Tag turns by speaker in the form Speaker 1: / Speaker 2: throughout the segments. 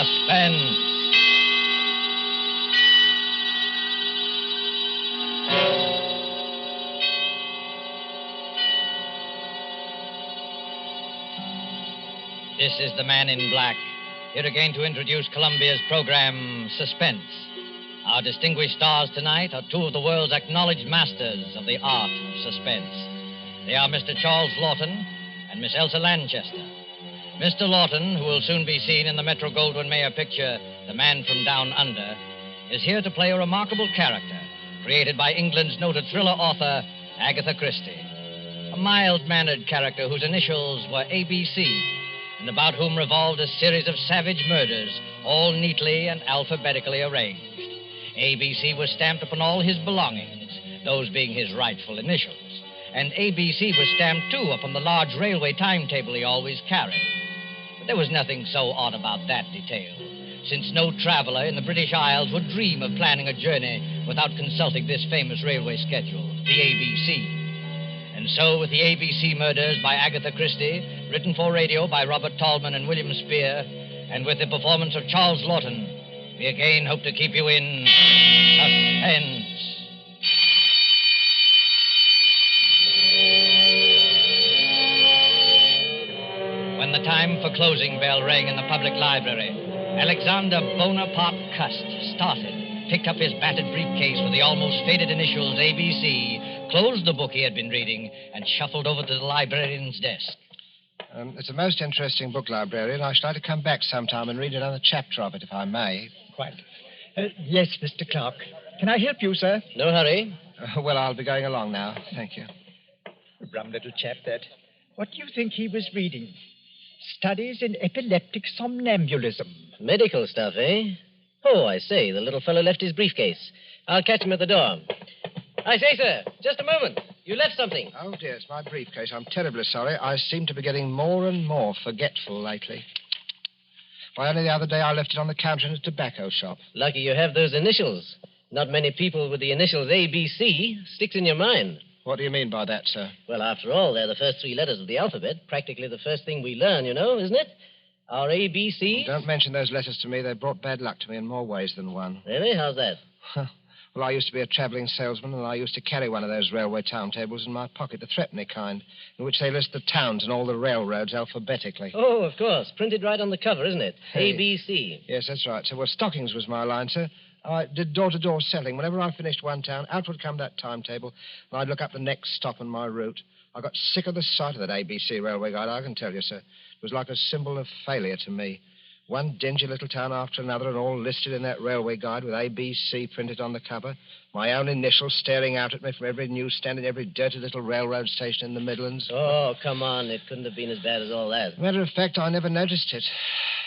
Speaker 1: Suspense. This is the Man in Black, here again to introduce Columbia's program, Suspense. Our distinguished stars tonight are two of the world's acknowledged masters of the art of suspense. They are Mr. Charles Laughton and Miss Elsa Lanchester. Mr. Laughton, who will soon be seen in the Metro-Goldwyn-Mayer picture, The Man from Down Under, is here to play a remarkable character created by England's noted thriller author, Agatha Christie. A mild-mannered character whose initials were ABC, and about whom revolved a series of savage murders, all neatly and alphabetically arranged. ABC was stamped upon all his belongings, those being his rightful initials. And ABC was stamped, too, upon the large railway timetable he always carried. But there was nothing so odd about that detail, since no traveler in the British Isles would dream of planning a journey without consulting this famous railway schedule, the ABC. And so, with the ABC Murders by Agatha Christie, written for radio by Robert Tallman and William Spear, and with the performance of Charles Laughton, we again hope to keep you in suspense. When the time for closing bell rang in the public library, Alexander Bonaparte Cust started, picked up his battered briefcase with the almost faded initials ABC, closed the book he had been reading, and shuffled over to the librarian's desk.
Speaker 2: It's a most interesting book, librarian. I should like to come back sometime and read another chapter of it, if I may.
Speaker 3: Quite. Yes, Mr. Clark. Can I help you, sir?
Speaker 1: No hurry.
Speaker 2: Well, I'll be going along now. Thank you.
Speaker 3: Rum little chap, that. What do you think he was reading? Studies in epileptic somnambulism.
Speaker 4: Medical stuff, eh? Oh, I say, the little fellow left his briefcase. I'll catch him at the door. I say, sir, just a moment. You left something.
Speaker 2: Oh, dear, it's my briefcase. I'm terribly sorry. I seem to be getting more and more forgetful lately. Why, only the other day I left it on the counter in a tobacco shop.
Speaker 4: Lucky you have those initials. Not many people with the initials ABC sticks in your mind.
Speaker 2: What do you mean by that, sir?
Speaker 4: Well, after all, they're the first three letters of the alphabet. Practically the first thing we learn, you know, isn't it? Our ABC.
Speaker 2: Don't mention those letters to me. They brought bad luck to me in more ways than one.
Speaker 4: Really? How's that?
Speaker 2: Well, I used to be a traveling salesman, and I used to carry one of those railway timetables in my pocket, the threepenny kind, in which they list the towns and all the railroads alphabetically.
Speaker 4: Oh, of course. Printed right on the cover, isn't it?
Speaker 2: Hey.
Speaker 4: ABC.
Speaker 2: Yes, that's right. So, well, stockings was my line, sir. I did door-to-door selling. Whenever I finished one town, out would come that timetable, and I'd look up the next stop on my route. I got sick of the sight of that ABC railway guide, I can tell you, sir. It was like a symbol of failure to me. One dingy little town after another, and all listed in that railway guide with ABC printed on the cover. My own initials staring out at me from every newsstand and every dirty little railroad station in the Midlands.
Speaker 4: Oh, come on. It couldn't have been as bad as all that.
Speaker 2: Matter of fact, I never noticed it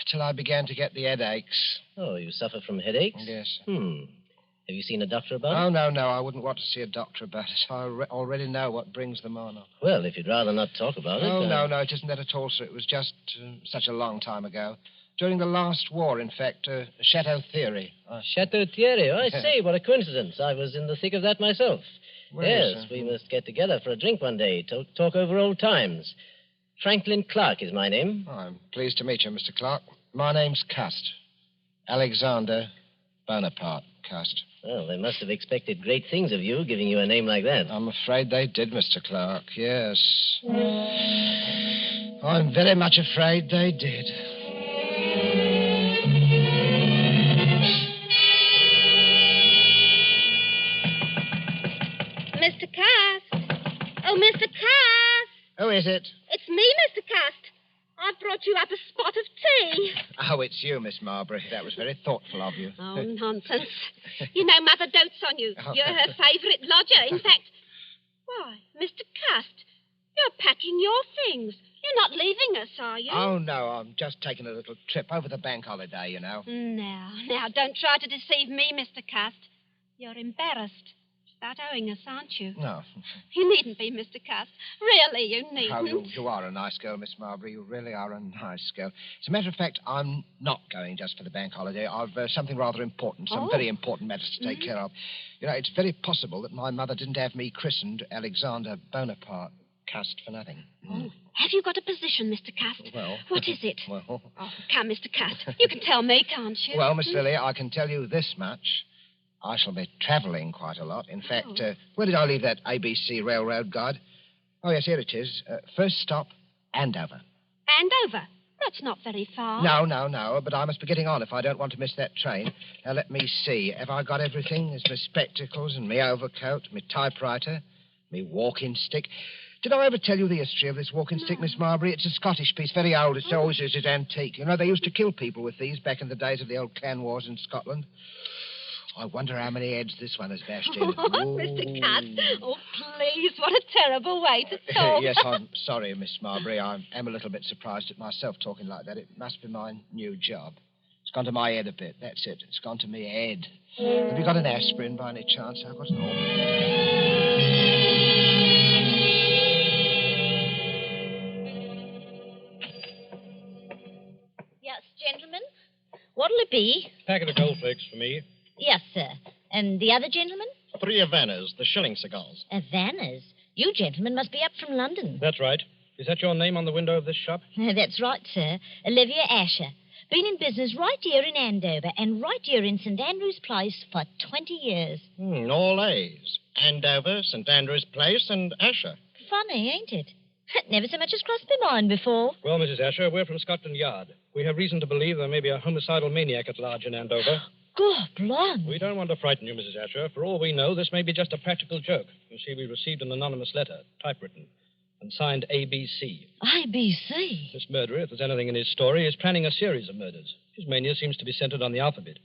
Speaker 2: till I began to get the headaches.
Speaker 4: Oh, you suffer from headaches?
Speaker 2: Yes.
Speaker 4: Have you seen a doctor about it?
Speaker 2: Oh, no. I wouldn't want to see a doctor about it. I already know what brings them on.
Speaker 4: Well, if you'd rather not talk about it.
Speaker 2: Oh, no, it isn't that at all, sir. It was just such a long time ago. During the last war, in fact, Chateau Theory.
Speaker 4: Chateau Thierry? Oh, I say, what a coincidence. I was in the thick of that myself.
Speaker 2: Yes,
Speaker 4: we must get together for a drink one day, talk over old times. Franklin Clark is my name.
Speaker 2: Oh, I'm pleased to meet you, Mr. Clark. My name's Cust. Alexander Bonaparte Cust.
Speaker 4: Well, they must have expected great things of you, giving you a name like that.
Speaker 2: I'm afraid they did, Mr. Clark, yes. I'm very much afraid they did.
Speaker 5: Mr. Cust. Oh, Mr. Cust.
Speaker 2: Who is it?
Speaker 5: It's me, Mr. Cust. I've brought you up a spot of tea.
Speaker 2: Oh, it's you, Miss Marbury. That was very thoughtful of you.
Speaker 5: Oh, nonsense. You know, Mother dotes on you.
Speaker 2: Oh.
Speaker 5: You're her favourite lodger. In fact, why, Mr. Cust, you're packing your things. You're not leaving us, are you?
Speaker 2: Oh, no, I'm just taking a little trip over the bank holiday, you know.
Speaker 5: Now, don't try to deceive me, Mr. Cust. You're embarrassed about owing us, aren't you?
Speaker 2: No.
Speaker 5: You needn't be, Mr. Cust. Really, you needn't.
Speaker 2: Oh, you are a nice girl, Miss Marbury. You really are a nice girl. As a matter of fact, I'm not going just for the bank holiday. I've something rather important, some very important matters to take care of. You know, it's very possible that my mother didn't have me christened Alexander Bonaparte. Cussed for nothing.
Speaker 5: Oh, have you got a position, Mr. Cust?
Speaker 2: Well...
Speaker 5: What is it?
Speaker 2: Well...
Speaker 5: Oh, come, Mr. Cust. You can tell me, can't you?
Speaker 2: Well, Miss Lily, I can tell you this much. I shall be travelling quite a lot. In fact, where did I leave that ABC Railroad guide? Oh, yes, here it is. First stop, Andover.
Speaker 5: Andover? That's not very far.
Speaker 2: No, but I must be getting on if I don't want to miss that train. Now, let me see. Have I got everything? There's my spectacles and my overcoat, my typewriter, my walking stick. Did I ever tell you the history of this walking stick, Miss Marbury? It's a Scottish piece, very old. It's always is antique. You know, they used to kill people with these back in the days of the old clan wars in Scotland. I wonder how many heads this one has bashed in.
Speaker 5: Mr. Cust. Oh, please, what a terrible way to talk.
Speaker 2: Yes, I'm sorry, Miss Marbury. I am a little bit surprised at myself talking like that. It must be my new job. It's gone to my head a bit. That's it. It's gone to me head. Have you got an aspirin by any chance? I've got an all.
Speaker 6: Yes, gentlemen. What'll it be?
Speaker 7: Packet of goldflakes for me.
Speaker 6: Yes, sir. And the other gentleman?
Speaker 7: 3 Havanas, the shilling cigars.
Speaker 6: Havanas? You gentlemen must be up from London.
Speaker 7: That's right. Is that your name on the window of this shop?
Speaker 6: That's right, sir. Olivia Asher. Been in business right here in Andover and right here in St. Andrew's Place for 20 years.
Speaker 7: All A's. Andover, St. Andrew's Place, and Asher.
Speaker 6: Funny, ain't it? Never so much as crossed my mind before.
Speaker 7: Well, Mrs. Asher, we're from Scotland Yard. We have reason to believe there may be a homicidal maniac at large in Andover.
Speaker 6: God, blimey.
Speaker 7: We don't want to frighten you, Mrs. Asher. For all we know, this may be just a practical joke. You see, we received an anonymous letter, typewritten, and signed ABC.
Speaker 6: ABC?
Speaker 7: This murderer, if there's anything in his story, is planning a series of murders. His mania seems to be centered on the alphabet.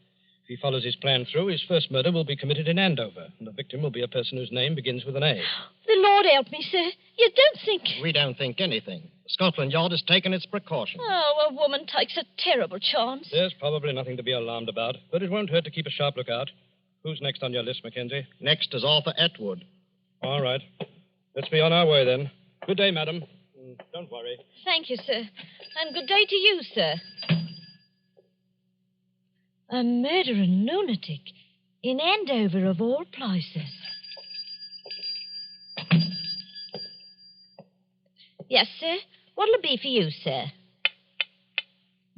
Speaker 7: If he follows his plan through, his first murder will be committed in Andover, and the victim will be a person whose name begins with an A.
Speaker 6: The Lord help me, sir. You don't think...
Speaker 7: We don't think anything. Scotland Yard has taken its precautions.
Speaker 6: Oh, a woman takes a terrible chance.
Speaker 7: There's probably nothing to be alarmed about, but it won't hurt to keep a sharp lookout. Who's next on your list, Mackenzie? Next is Arthur Atwood. All right. Let's be on our way, then. Good day, madam. Don't worry.
Speaker 6: Thank you, sir. And good day to you, sir. A murdering lunatic in Andover, of all places. Yes, sir. What'll it be for you, sir?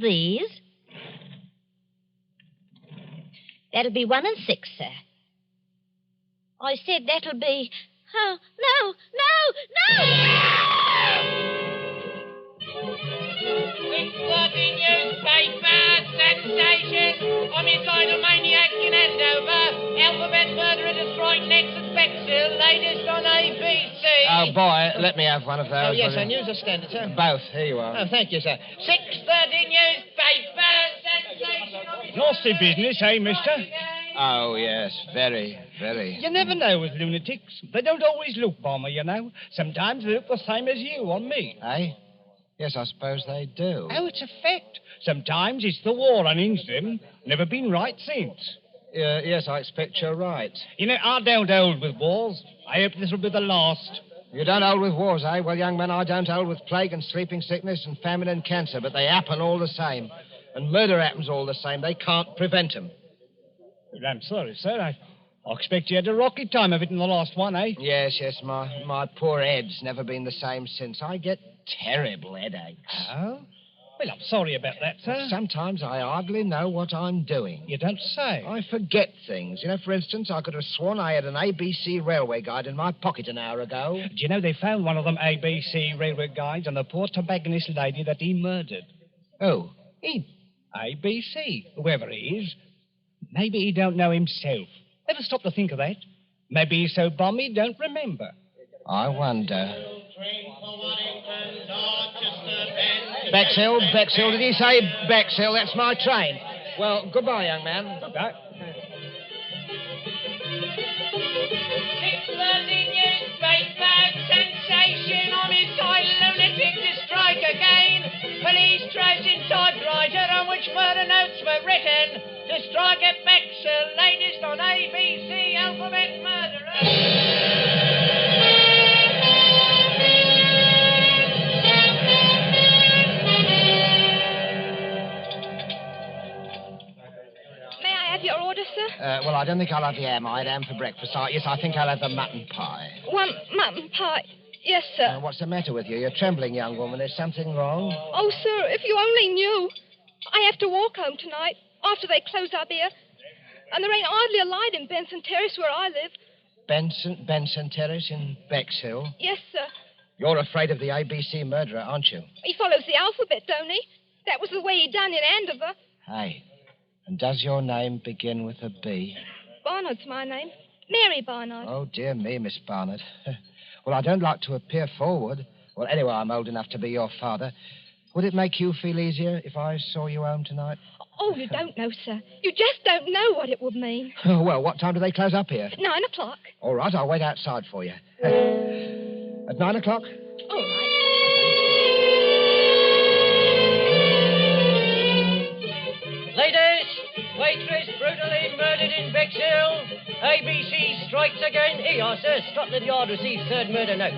Speaker 6: These? That'll be 1 and 6, sir. I said that'll be... Oh, no!
Speaker 8: 6:30 newspaper, sensation, homicidal maniac in Andover, alphabet murderer to strike next at Bexhill, latest on ABC.
Speaker 2: Oh, boy, let me have one of those.
Speaker 3: Oh, yes, sir. News or Standard, sir?
Speaker 2: Both. Here you are.
Speaker 3: Oh, thank you, sir.
Speaker 8: 6:30 newspaper, sensation.
Speaker 3: Nasty business, eh, mister?
Speaker 2: Oh, yes, very, very.
Speaker 3: You never know with lunatics. They don't always look bomber, you know. Sometimes they look the same as you on me.
Speaker 2: Eh? Yes, I suppose they do.
Speaker 3: Oh, it's a fact. Sometimes it's the war unhinged them. Never been right since.
Speaker 2: Yes, I expect you're right.
Speaker 3: You know, I don't hold with wars. I hope this will be the last.
Speaker 2: You don't hold with wars, eh? Well, young man, I don't hold with plague and sleeping sickness and famine and cancer, but they happen all the same. And murder happens all the same. They can't prevent them.
Speaker 3: Well, I'm sorry, sir. I expect you had a rocky time of it in the last one, eh?
Speaker 2: Yes, my poor head's never been the same since. I get terrible headaches.
Speaker 3: Oh? Well, I'm sorry about that, sir.
Speaker 2: Sometimes I hardly know what I'm doing.
Speaker 3: You don't say.
Speaker 2: I forget things. You know, for instance, I could have sworn I had an ABC railway guide in my pocket an hour ago.
Speaker 3: Do you know they found one of them ABC railway guides on the poor tobacconist lady that he murdered?
Speaker 2: Oh.
Speaker 3: Him. ABC, whoever he is. Maybe he don't know himself. Ever stop to think of that? Maybe he's so bum he don't remember.
Speaker 2: I wonder. Bexhill, did he say Bexhill? That's my train. Well, goodbye, young man.
Speaker 3: Goodbye.
Speaker 8: 6:30 newspaper, sensation, homicidal lunatic to strike again. Police tracing typewriter on which murder notes were written. To strike at Bexhill, latest on ABC, alphabet murderer.
Speaker 5: Your order, sir?
Speaker 2: Well, I don't think I'll have the ham. I had ham for breakfast. Yes, I think I'll have the mutton pie.
Speaker 5: 1 mutton pie.
Speaker 9: Yes, sir.
Speaker 2: What's the matter with you? You're trembling, young woman. Is something wrong?
Speaker 9: Oh, sir, if you only knew. I have to walk home tonight after they close up here. And there ain't hardly a light in Benson Terrace where I live.
Speaker 2: Benson Terrace in Bexhill?
Speaker 9: Yes, sir.
Speaker 2: You're afraid of the ABC murderer, aren't you?
Speaker 9: He follows the alphabet, don't he? That was the way he done in Andover.
Speaker 2: Hey, and does your name begin with a B?
Speaker 9: Barnard's my name. Mary Barnard.
Speaker 2: Oh, dear me, Miss Barnard. Well, I don't like to appear forward. Well, anyway, I'm old enough to be your father. Would it make you feel easier if I saw you home tonight?
Speaker 9: Oh, you don't know, sir. You just don't know what it would mean.
Speaker 2: Oh, well, what time do they close up here?
Speaker 9: 9 o'clock.
Speaker 2: All right, I'll wait outside for you. At 9 o'clock?
Speaker 9: All right.
Speaker 4: Ladies, waitress brutally murdered in Bexhill. ABC strikes again. Here you are, sir. Scotland Yard receives third murder note.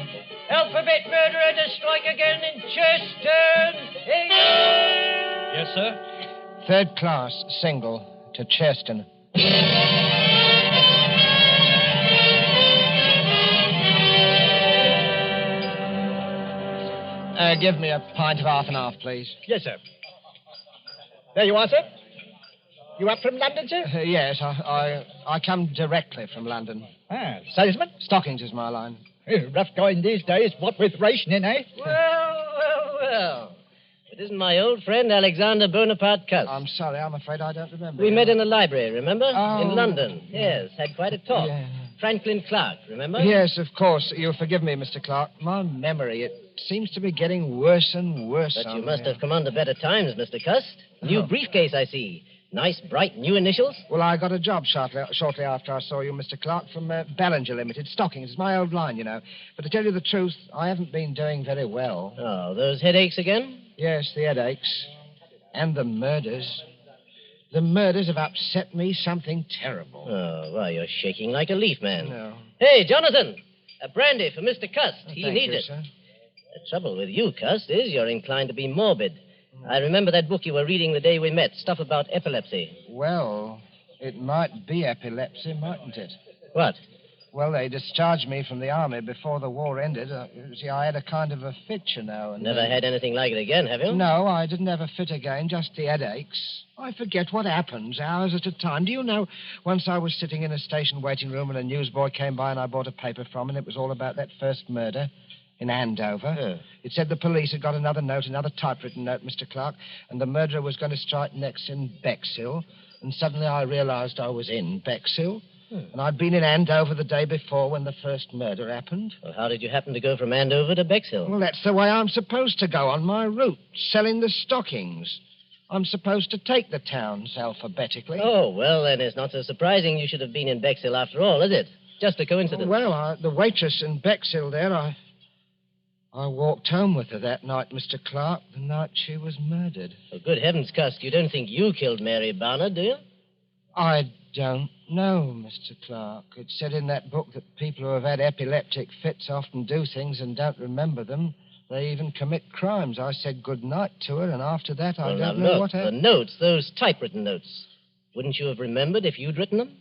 Speaker 4: Alphabet murderer to strike again in Cheston. Here you are.
Speaker 7: Yes, sir?
Speaker 2: Third class, single, to Cheston. Give me a pint of half and half, please.
Speaker 3: Yes, sir. There you are, sir. You up from London, sir?
Speaker 2: Yes, I come directly from London.
Speaker 3: Ah, salesman?
Speaker 2: Stockings is my line.
Speaker 3: Rough going these days, what with rationing, eh?
Speaker 4: Well. It isn't my old friend Alexander Bonaparte Cuss.
Speaker 2: I'm sorry, I'm afraid I don't remember.
Speaker 4: We met in the library, remember?
Speaker 2: Oh.
Speaker 4: In London. Yes, had quite a talk.
Speaker 2: Yeah.
Speaker 4: Franklin Clark, remember?
Speaker 2: Yes, of course. You'll forgive me, Mr. Clark. My memory, it seems to be getting worse and worse.
Speaker 4: But you must have come under better times, Mr. Cuss. New briefcase, I see. Nice, bright, new initials?
Speaker 2: Well, I got a job shortly after I saw you, Mr. Clark, from Ballinger Limited. Stockings. It's my old line, you know. But to tell you the truth, I haven't been doing very well.
Speaker 4: Oh, those headaches again?
Speaker 2: Yes, the headaches. And the murders. The murders have upset me something terrible.
Speaker 4: Oh, well, you're shaking like a leaf, man.
Speaker 2: No.
Speaker 4: Hey, Jonathan, a brandy for Mr. Cuss. He
Speaker 2: Thank
Speaker 4: needs
Speaker 2: you,
Speaker 4: it.
Speaker 2: sir.
Speaker 4: The trouble with you, Cuss, is you're inclined to be morbid. I remember that book you were reading the day we met, stuff about epilepsy.
Speaker 2: Well, it might be epilepsy, mightn't it?
Speaker 4: What?
Speaker 2: Well, they discharged me from the army before the war ended. See, I had a kind of a fit, you know. And
Speaker 4: Never had anything like it again, have you?
Speaker 2: No, I didn't have a fit again, just the headaches. I forget what happens, hours at a time. Do you know, once I was sitting in a station waiting room and a newsboy came by and I bought a paper from him, and it was all about that first murder in Andover.
Speaker 4: Yeah.
Speaker 2: It said the police had got another note, another typewritten note, Mr. Clark, and the murderer was going to strike next in Bexhill. And suddenly I realized I was in Bexhill. And I'd been in Andover the day before when the first murder happened.
Speaker 4: Well, how did you happen to go from Andover to Bexhill?
Speaker 2: Well, that's the way I'm supposed to go on my route, selling the stockings. I'm supposed to take the towns alphabetically.
Speaker 4: Oh, well, then it's not so surprising you should have been in Bexhill after all, is it? Just a coincidence.
Speaker 2: Well, the waitress in Bexhill there, I walked home with her that night, Mr. Clark, the night she was murdered.
Speaker 4: Oh, good heavens, Cuss, you don't think you killed Mary Barnard, do you?
Speaker 2: I don't know, Mr. Clark. It said in that book that people who have had epileptic fits often do things and don't remember them. They even commit crimes. I said good night to her, and after that, I don't know what happened.
Speaker 4: The notes, those typewritten notes. Wouldn't you have remembered if you'd written them?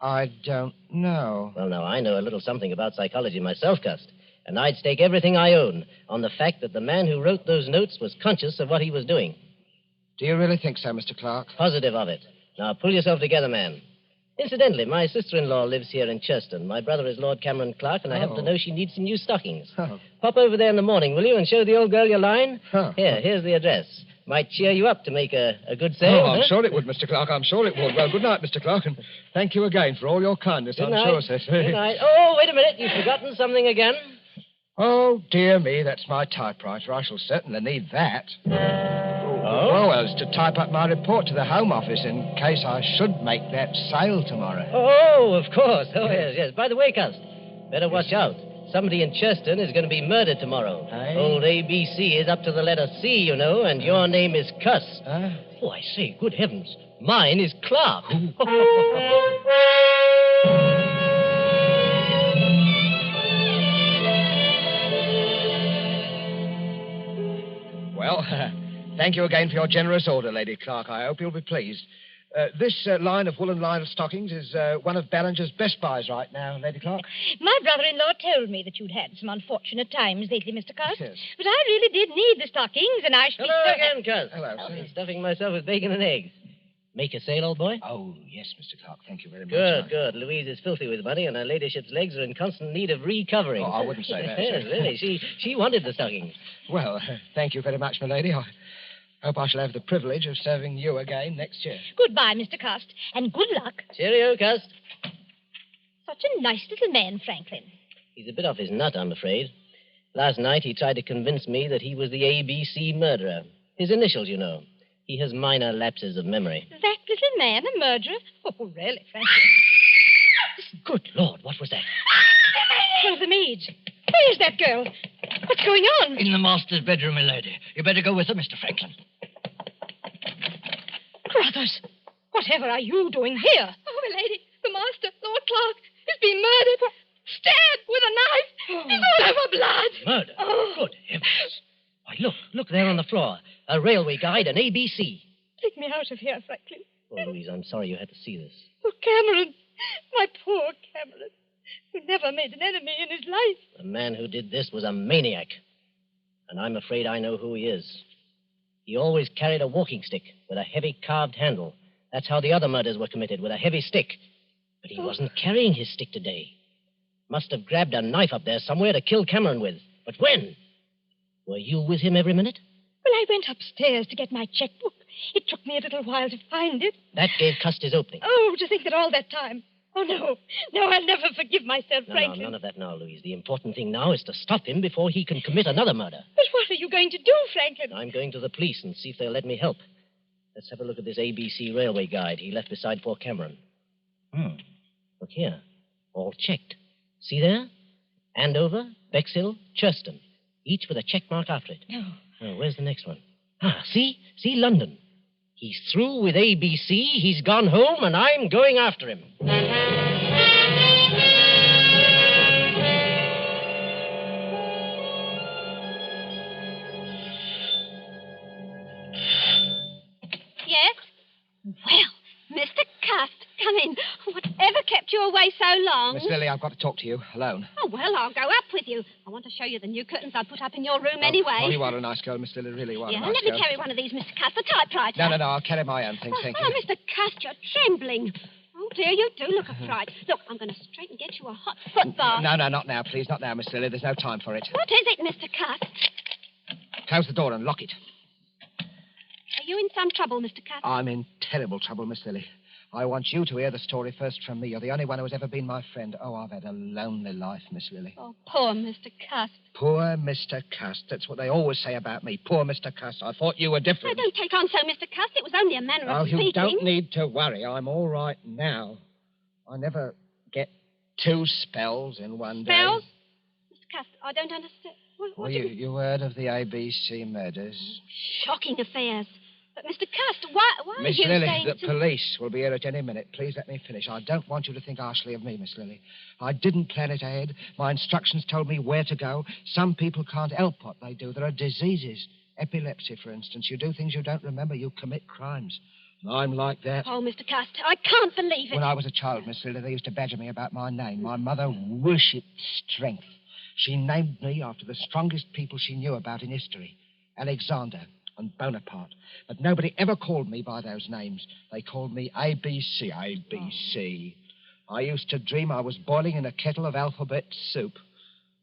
Speaker 2: I don't know.
Speaker 4: Well, now, I know a little something about psychology myself, Cuss. And I'd stake everything I own on the fact that the man who wrote those notes was conscious of what he was doing.
Speaker 2: Do you really think so, Mr. Clark?
Speaker 4: Positive of it. Now, pull yourself together, man. Incidentally, my sister-in-law lives here in Cheston. My brother is Lord Cameron Clark, and I happen to know she needs some new stockings.
Speaker 2: Oh.
Speaker 4: Pop over there in the morning, will you, and show the old girl your line?
Speaker 2: Huh.
Speaker 4: Here's the address. Might cheer you up to make a good sale.
Speaker 2: Oh, I'm sure it would, Mr. Clark. I'm sure it would. Well, good night, Mr. Clark, and thank you again for all your kindness.
Speaker 4: Good
Speaker 2: I'm
Speaker 4: night.
Speaker 2: sure, sir.
Speaker 4: Good night. Oh, wait a minute. You've forgotten something again.
Speaker 2: Oh, dear me, that's my typewriter. I shall certainly need that.
Speaker 4: Oh?
Speaker 2: Well, it's to type up my report to the Home Office in case I should make that sale tomorrow.
Speaker 4: Oh, of course. Oh, yes. By the way, Cuss, better watch out. Somebody in Cheston is going to be murdered tomorrow.
Speaker 2: Aye.
Speaker 4: Old ABC is up to the letter C, you know, and your name is Cuss.
Speaker 2: Huh?
Speaker 4: Oh, I say, good heavens. Mine is Clark.
Speaker 2: Well, thank you again for your generous order, Lady Clark. I hope you'll be pleased. This line of woolen lined stockings is one of Ballinger's best buys right now, Lady Clark.
Speaker 6: My brother-in-law told me that you'd had some unfortunate times lately, Mr. Cust.
Speaker 2: Yes.
Speaker 6: But I really did need the stockings, and I should
Speaker 4: Hello
Speaker 6: be so...
Speaker 4: again, Cuz.
Speaker 2: Hello,
Speaker 4: I've
Speaker 2: sir.
Speaker 4: been stuffing myself with bacon and eggs. Make a sale, old boy?
Speaker 2: Oh, yes, Mr. Clark. Thank you very much.
Speaker 4: Good, good. Louise is filthy with money, and her ladyship's legs are in constant need of recovering.
Speaker 2: Oh, I wouldn't say that,
Speaker 4: Yes,
Speaker 2: sir.
Speaker 4: really. She wanted the stockings.
Speaker 2: Well, thank you very much, my lady. I hope I shall have the privilege of serving you again next year.
Speaker 6: Goodbye, Mr. Cust, and good luck.
Speaker 4: Cheerio, Cuz.
Speaker 6: Such a nice little man, Franklin.
Speaker 4: He's a bit off his nut, I'm afraid. Last night he tried to convince me that he was the ABC murderer. His initials, you know. He has minor lapses of memory.
Speaker 6: That little man a murderer? Oh, really, Franklin?
Speaker 4: Good Lord, what was that?
Speaker 9: One of the maids. Where is that girl? What's going on?
Speaker 1: In the master's bedroom, milady. You better go with her, Mr. Franklin.
Speaker 9: Brothers, whatever are you doing here? Oh, my lady, the master, Lord Clark, is being murdered. Stabbed with a knife. He's all over blood.
Speaker 4: Murder?
Speaker 9: Oh.
Speaker 4: Good heavens. Why, look there on the floor. A railway guide and ABC.
Speaker 9: Take me out of here, Franklin.
Speaker 4: Oh, Louise, I'm sorry you had to see this.
Speaker 9: Oh, Cameron. My poor Cameron. Who never made an enemy in his life.
Speaker 4: The man who did this was a maniac. And I'm afraid I know who he is. He always carried a walking stick with a heavy carved handle. That's how the other murders were committed, with a heavy stick. But he wasn't carrying his stick today. Must have grabbed a knife up there somewhere to kill Cameron with. But when? Were you with him every minute?
Speaker 9: Well, I went upstairs to get my checkbook. It took me a little while to find it.
Speaker 4: That gave Cust his opening.
Speaker 9: Oh, to think that all that time. Oh, no. No, I'll never forgive myself,
Speaker 4: No,
Speaker 9: Franklin.
Speaker 4: none of that now, Louise. The important thing now is to stop him before he can commit another murder.
Speaker 9: But what are you going to do, Franklin?
Speaker 4: I'm going to the police and see if they'll let me help. Let's have a look at this ABC railway guide he left beside poor Cameron. Look here. All checked. See there? Andover, Bexhill, Churston. Each with a check mark after it. Oh, where's the next one? See? See, London. He's through with ABC, he's gone home, and I'm going after him.
Speaker 5: Yes? Well, Mr. Cust, come in. Whatever kept you away so long?
Speaker 2: Miss Lily, I've got to talk to you alone.
Speaker 5: Oh, well, I'll go up with you. I want to show you the new curtains I put up in your room anyway.
Speaker 2: Oh, you are a nice girl, Miss Lily, really are
Speaker 5: Yeah,
Speaker 2: a nice
Speaker 5: let me
Speaker 2: girl.
Speaker 5: carry one of these, Mr. Cust, the typewriter.
Speaker 2: No, I'll carry my own things, thank you.
Speaker 5: Oh, Mr. Cust, you're trembling. Oh, dear, you do look a fright. Look, I'm going to straight and get you a hot foot bath.
Speaker 2: No, not now, please. Not now, Miss Lily. There's no time for it.
Speaker 5: What is it, Mr. Cust?
Speaker 2: Close the door and lock it.
Speaker 5: Are you in some trouble, Mr. Cust?
Speaker 2: I'm in terrible trouble, Miss Lily. I want you to hear the story first from me. You're the only one who has ever been my friend. Oh, I've had a lonely life, Miss Lily.
Speaker 5: Oh, poor Mr. Cust.
Speaker 2: Poor Mr. Cust. That's what they always say about me. Poor Mr. Cust. I thought you were
Speaker 5: Now,
Speaker 2: different.
Speaker 5: don't take on so, Mr. Cust. It was only a manner
Speaker 2: Oh,
Speaker 5: of
Speaker 2: you
Speaker 5: speaking.
Speaker 2: don't need to worry. I'm all right now. I never get 2 spells in one day.
Speaker 5: Spells? Mr. Cust, I don't understand. What
Speaker 2: Well,
Speaker 5: do you...
Speaker 2: you heard of the ABC murders?
Speaker 5: Shocking affairs. But, Mr. Cust, why
Speaker 2: Miss
Speaker 5: are you
Speaker 2: Lily,
Speaker 5: saying...
Speaker 2: the police will be here at any minute. Please let me finish. I don't want you to think harshly of me, Miss Lily. I didn't plan it ahead. My instructions told me where to go. Some people can't help what they do. There are diseases. Epilepsy, for instance. You do things you don't remember. You commit crimes. And I'm like that.
Speaker 5: Oh, Mr. Cust, I can't believe it.
Speaker 2: When I was a child, Miss Lily, they used to badger me about my name. My mother worshipped strength. She named me after the strongest people she knew about in history. Alexander and Bonaparte. But nobody ever called me by those names. They called me ABC. ABC. I used to dream I was boiling in a kettle of alphabet soup.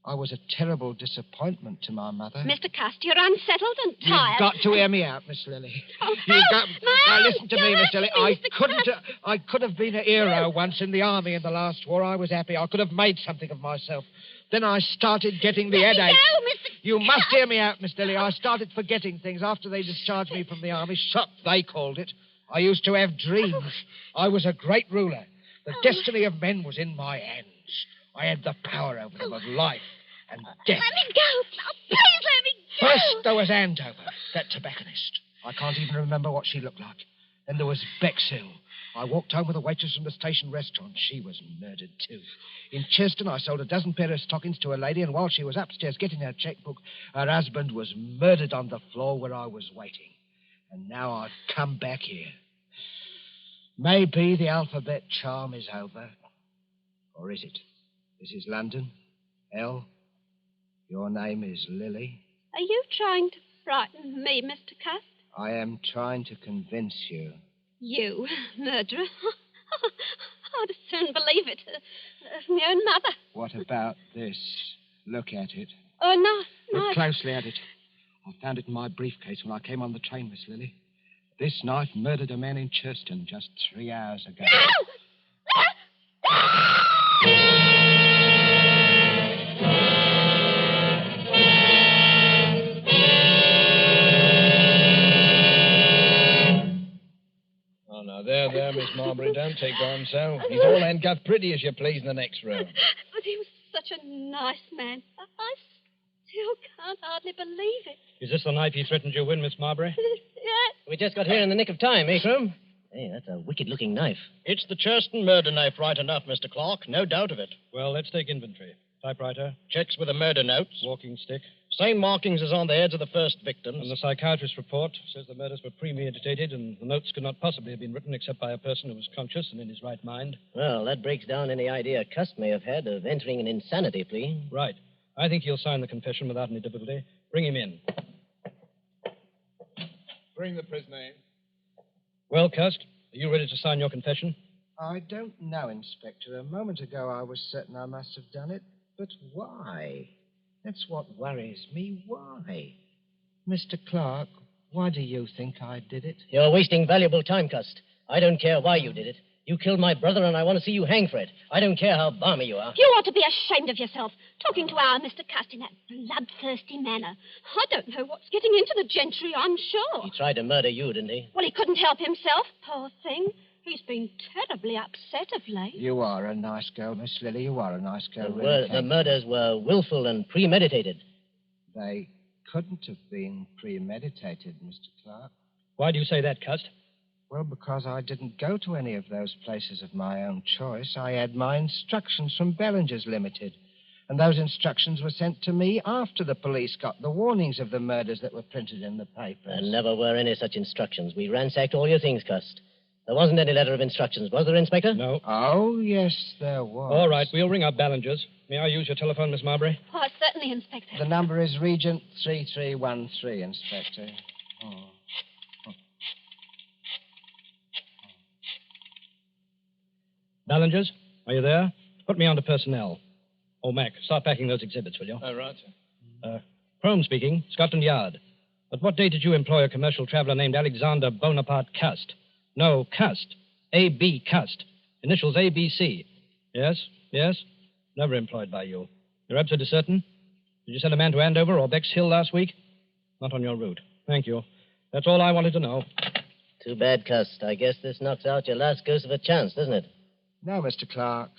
Speaker 2: I was a terrible disappointment to my mother.
Speaker 5: Mr. Cust, you're unsettled and tired.
Speaker 2: You've got to hear me out, Miss Lily.
Speaker 5: Oh,
Speaker 2: You've
Speaker 5: help!
Speaker 2: got...
Speaker 5: My
Speaker 2: Now,
Speaker 5: arm!
Speaker 2: listen to me,
Speaker 5: You're
Speaker 2: Miss Lily.
Speaker 5: hurting me, Mr.
Speaker 2: I could have been a hero once in the army in the last war. I was happy. I could have made something of myself. Then I started getting the
Speaker 5: Let me
Speaker 2: headache.
Speaker 5: go, Mr.
Speaker 2: You must hear me out, Miss Lily. I started forgetting things after they discharged me from the army. Shock, they called it. I used to have dreams. I was a great ruler. The destiny of men was in my hands. I had the power over them of life and death.
Speaker 5: Let me go. Oh, please let me go.
Speaker 2: First, there was Andover, that tobacconist. I can't even remember what she looked like. Then there was Bexhill. I walked home with a waitress from the station restaurant. She was murdered, too. In Churston, I sold a dozen pair of stockings to a lady, and while she was upstairs getting her checkbook, her husband was murdered on the floor where I was waiting. And now I've come back here. Maybe the alphabet charm is over. Or is it? This is London. L. Your name is Lily.
Speaker 5: Are you trying to frighten me, Mr. Cust?
Speaker 2: I am trying to convince you.
Speaker 5: You, murderer? I'd as soon believe it as my own mother.
Speaker 2: What about this? Look at it.
Speaker 5: Oh, no.
Speaker 2: Look closely at it. I found it in my briefcase when I came on the train, Miss Lily. This knife murdered a man in Churston just 3 hours ago.
Speaker 10: Oh, now, there, Miss Marbury. Don't take on so. He's all handcuffed pretty as you please in the next room.
Speaker 5: But he was such a nice man. I still can't hardly believe it.
Speaker 7: Is this the knife he threatened you with, Miss Marbury?
Speaker 5: Yes.
Speaker 4: We just got here in the nick of time, eh, Crum? Hey, that's a wicked-looking knife.
Speaker 7: It's the Churston murder knife, right enough, Mr. Clark. No doubt of it. Well, let's take inventory. Typewriter.
Speaker 10: Checks with the murder notes.
Speaker 7: Walking stick.
Speaker 10: Same markings as on the heads of the first victims.
Speaker 7: And the psychiatrist's report says the murders were premeditated and the notes could not possibly have been written except by a person who was conscious and in his right mind.
Speaker 4: Well, that breaks down any idea Cust may have had of entering an insanity plea.
Speaker 7: Right. I think he'll sign the confession without any difficulty. Bring him in.
Speaker 11: Bring the prisoner in.
Speaker 7: Well, Cust, are you ready to sign your confession?
Speaker 2: I don't know, Inspector. A moment ago I was certain I must have done it. But why? That's what worries me. Why? Mr. Clark, why do you think I did it?
Speaker 4: You're wasting valuable time, Cust. I don't care why you did it. You killed my brother, and I want to see you hang for it. I don't care how balmy you are.
Speaker 5: You ought to be ashamed of yourself, talking to our Mr. Cust in that bloodthirsty manner. I don't know what's getting into the gentry, I'm sure.
Speaker 4: He tried to murder you, didn't he?
Speaker 5: Well, he couldn't help himself, poor thing. He's been terribly upset of late.
Speaker 2: You are a nice girl, Miss Lily. You are a nice girl, really.
Speaker 4: The murders were willful and premeditated.
Speaker 2: They couldn't have been premeditated, Mr. Clark.
Speaker 7: Why do you say that, Cust?
Speaker 2: Well, because I didn't go to any of those places of my own choice. I had my instructions from Bellinger's Limited. And those instructions were sent to me after the police got the warnings of the murders that were printed in the papers.
Speaker 4: There never were any such instructions. We ransacked all your things, Cust. There wasn't any letter of instructions, was there, Inspector?
Speaker 7: No.
Speaker 2: Oh, yes, there was.
Speaker 7: All right, we'll ring up Ballinger's. May I use your telephone, Miss Marbury?
Speaker 5: Why, certainly, Inspector.
Speaker 2: The number is Regent 3313, Inspector. Oh.
Speaker 7: Ballinger's, are you there? Put me on to personnel. Oh, Mac, start packing those exhibits, will you?
Speaker 11: Oh, right, sir.
Speaker 7: Crome speaking, Scotland Yard. At what date did you employ a commercial traveler named Alexander Bonaparte Cust? No, Cust. A.B. Cust. Initials A.B.C. Yes? Never employed by you. You're absolutely certain? Did you send a man to Andover or Bexhill last week? Not on your route. Thank you. That's all I wanted to know.
Speaker 4: Too bad, Cust. I guess this knocks out your last ghost of a chance, doesn't it?
Speaker 2: No, Mr. Clark.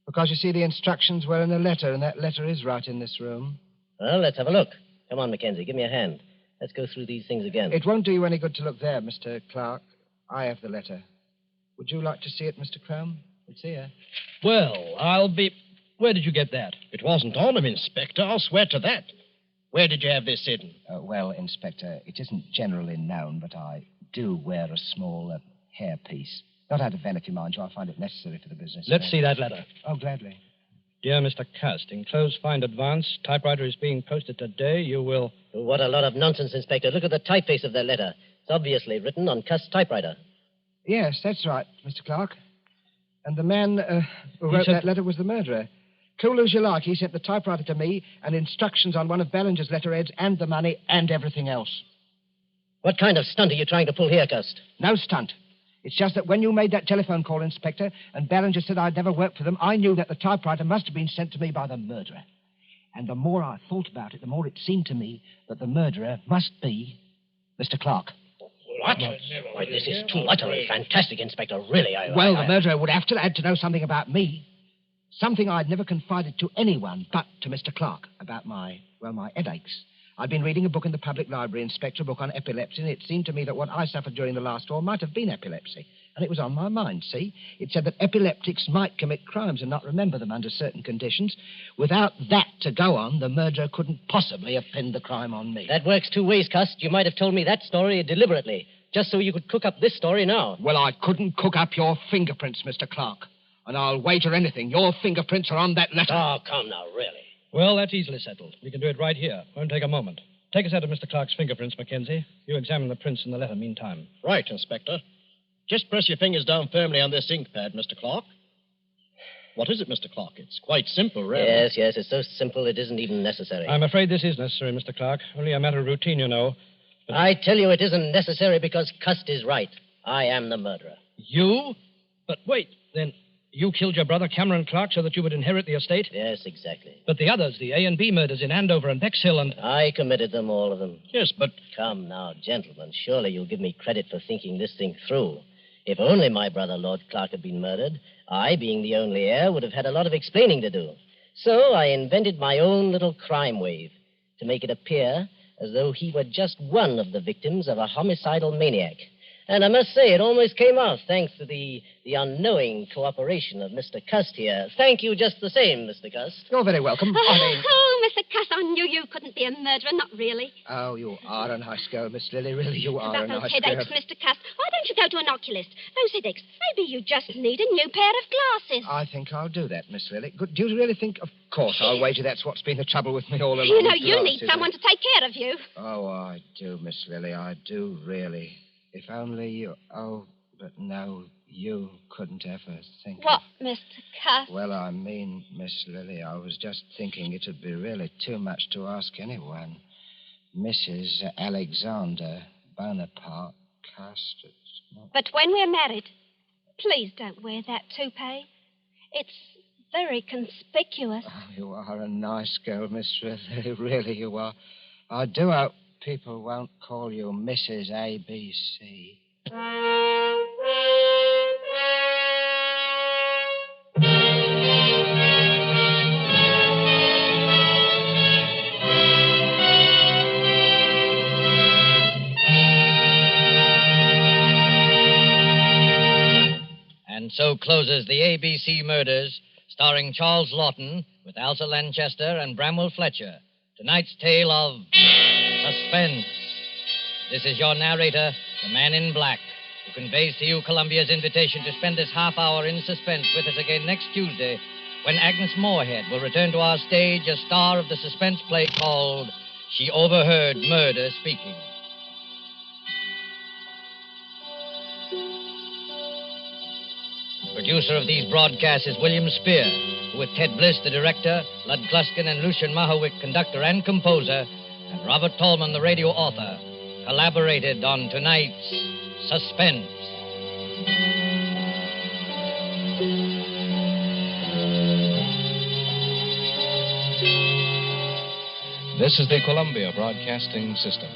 Speaker 2: Because, you see, the instructions were in a letter, and that letter is right in this room.
Speaker 4: Well, let's have a look. Come on, Mackenzie. Give me a hand. Let's go through these things again.
Speaker 2: It won't do you any good to look there, Mr. Clark. I have the letter. Would you like to see it, Mr. Crome? It's here.
Speaker 7: Well, I'll be... Where did you get that?
Speaker 10: It wasn't on him, Inspector. I'll swear to that. Where did you have this hidden?
Speaker 2: Well, Inspector, it isn't generally known, but I do wear a small hairpiece. Not out of vanity, mind you. I find it necessary for the business.
Speaker 7: Let's see that letter.
Speaker 2: Oh, gladly.
Speaker 7: Dear Mr. Cust, enclosed find advance. Typewriter is being posted today. You will...
Speaker 4: What a lot of nonsense, Inspector. Look at the typeface of that letter. It's obviously written on Cust's typewriter.
Speaker 2: Yes, that's right, Mr. Clark. And the man who wrote that letter was the murderer. Cool as you like, he sent the typewriter to me and instructions on one of Ballinger's letterheads and the money and everything else.
Speaker 4: What kind of stunt are you trying to pull here, Cust?
Speaker 2: No stunt. It's just that when you made that telephone call, Inspector, and Ballinger said I'd never worked for them, I knew that the typewriter must have been sent to me by the murderer. And the more I thought about it, the more it seemed to me that the murderer must be Mr. Clark.
Speaker 4: What? Why, this is too utterly fantastic, Inspector. Really,
Speaker 2: Well, the murderer would have to had to know something about me. Something I'd never confided to anyone but to Mr. Clark about my headaches. I'd been reading a book in the public library, Inspector, a book on epilepsy, and it seemed to me that what I suffered during the last war might have been epilepsy. And it was on my mind, see? It said that epileptics might commit crimes and not remember them under certain conditions. Without that to go on, the murderer couldn't possibly have pinned the crime on me.
Speaker 4: That works two ways, Cust. You might have told me that story deliberately,
Speaker 12: just so you could cook up this story now.
Speaker 2: Well, I couldn't cook up your fingerprints, Mr. Clark. And I'll wager anything. Your fingerprints are on that letter.
Speaker 12: Oh, come now, really.
Speaker 7: Well, that's easily settled. We can do it right here. Won't take a moment. Take a set of Mr. Clark's fingerprints, Mackenzie. You examine the prints in the letter meantime.
Speaker 13: Right, Inspector. Just press your fingers down firmly on this ink pad, Mr. Clark. What is it, Mr. Clark? It's quite simple, really.
Speaker 12: Yes, it's so simple it isn't even necessary.
Speaker 7: I'm afraid this is necessary, Mr. Clark. Only a matter of routine, you know.
Speaker 12: But I tell you it isn't necessary because Cust is right. I am the murderer.
Speaker 7: You? But wait, then you killed your brother Cameron Clark so that you would inherit the estate?
Speaker 12: Yes, exactly.
Speaker 7: But the others, the A and B murders in Andover and Bexhill and...
Speaker 12: I committed them, all of them.
Speaker 13: Yes, but...
Speaker 12: Come now, gentlemen, surely you'll give me credit for thinking this thing through. If only my brother Lord Clark had been murdered, I, being the only heir, would have had a lot of explaining to do. So I invented my own little crime wave to make it appear as though he were just one of the victims of a homicidal maniac. And I must say, it almost came off, thanks to the unknowing cooperation of Mr. Cust here. Thank you just the same, Mr. Cust.
Speaker 2: You're very welcome.
Speaker 5: Oh, Mr. Cuss, I knew you couldn't be a murderer, not really.
Speaker 2: Oh, you are a nice girl, Miss Lily. Really, you are
Speaker 5: About
Speaker 2: a
Speaker 5: those
Speaker 2: nice
Speaker 5: headaches,
Speaker 2: girl.
Speaker 5: Mr. Cuss, why don't you go to an oculist? Those headaches, maybe you just need a new pair of glasses.
Speaker 2: I think I'll do that, Miss Lily. Good. Do you really think... Of course, I'll wager that's what's been the trouble with me all along.
Speaker 5: You know, you need someone to take care of you.
Speaker 2: Oh, I do, Miss Lily. I do, really. If only you... Oh, but no, you couldn't ever think
Speaker 5: What, Mr. Cuss?
Speaker 2: Well, I mean, Miss Lily, I was just thinking it'd be really too much to ask anyone. Mrs. Alexander Bonaparte Cust.
Speaker 5: But when we're married, please don't wear that toupee. It's very conspicuous.
Speaker 2: Oh, you are a nice girl, Miss Lily. Really, you are. I do hope people won't call you Mrs. ABC.
Speaker 1: And so closes the ABC Murders, starring Charles Laughton with Elsa Lanchester and Bramwell Fletcher. Tonight's tale of Suspense. This is your narrator, the Man in Black, who conveys to you Columbia's invitation to spend this half hour in suspense with us again next Tuesday, when Agnes Moorehead will return to our stage as star of the suspense play called She Overheard Murder Speaking. Producer of these broadcasts is William Spear, who with Ted Bliss, the director, Lud Gluskin and Lucian Mahowick, conductor and composer, and Robert Tolman, the radio author, collaborated on tonight's Suspense.
Speaker 14: This is the Columbia Broadcasting System.